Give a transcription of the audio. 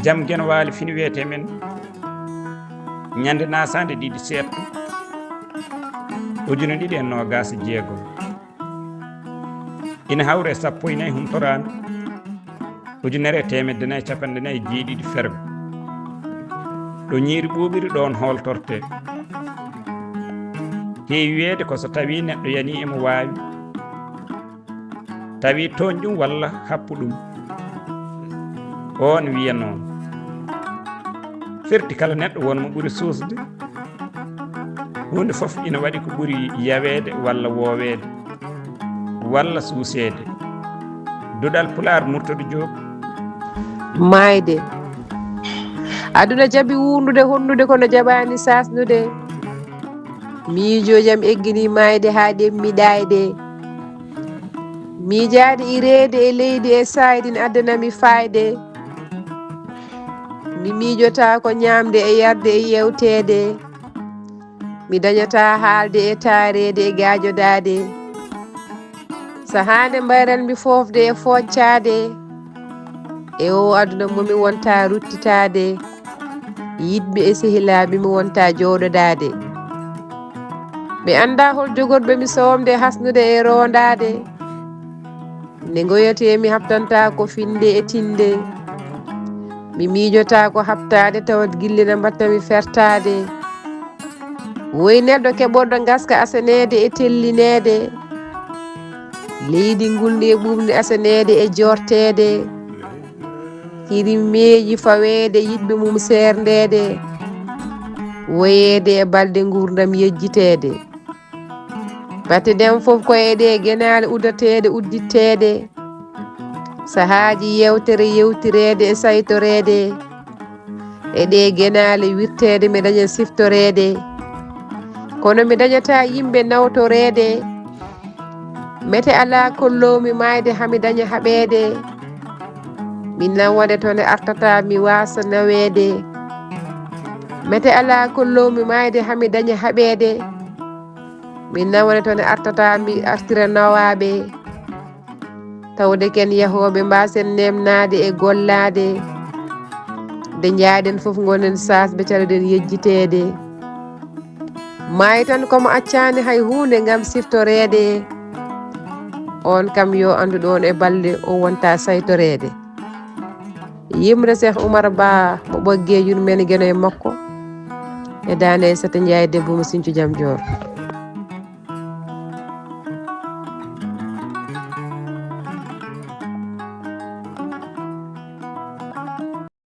jam gen waali fini wiyete men ñande Naasaande ɗiɗi Seedto ujune ɗiɗi e nogas jeegom ina hawre 14 humtorande ujunere e temedde nayi capanɗe nayi jeeɗiɗi fergo ɗo ñiiri ɓuuɓiri ɗon holtorte heewi wiyeede ko so tawi neɗɗo yani emo waawi tawi toon ɗum walla happu ɗum on wiya noon firti kala neɗɗo wonmo ɓuri suusde hunde fof ina waɗi ko ɓuri yaweede walla wooweede walla suuseede Duɗal Pulaar Murtuɗo JOOB maayde aduna jaɓi wuurnude honnude kono jaɓaani saasnude miijojam eggini maayde haa ɗemmiɗayde miijaade ireede e leydi e saydin addanami fayde mi miijota ko ñaamde e yarde e yewteede mi dañata haalde e taareede e gaajodaade sahaande mbayranmi foofde e foccaade e o aduna momi wonta ruttitaade yiɗɓe e sehilaaɓe mi wonta jooɗodaade mi annda hol jogorɓe mi soomde hasnude e rondaade nde ngoyete mi haftanta ko finde e tinde mi miijota ko haftade tawat gillina mbatta mi fertade woy neɗɗo keɓorɗo gaska asanede e tellinede leydi ngulndi e ɓumde asanede e jortede hiri meeƴi fawede yiɗɓe mum serdede woyede e balde gurdam yejjitede batte den fof koyeɗe genale uddatede udditede sahaaji yewtere yewtirede e saytorede e ɗe genale wirtede mi daña siftorede kono mi dañata yimɓe nawtorede mete ala kollomi mayde hami daña haɓede min nawwade to nde artata mi wasa nawede mete ala kollomi mayde hami daña haɓede min nawwade to nde artata mi artira nawaɓe tawde ken yahoɓe mbasen nemnade e gollade nde jaaɗen fof gonen sasɓe calaɗen yejjitede mayi tan komo accani hay hunde gam siftorede on kam yo andu ɗon e balɗe o wonta saytorede yimre Cheikh Oumar Ba mo ɓogge yurmene gueno e makko e dane Aissata Ndiaye debbo mo Sinthiou Diam Dior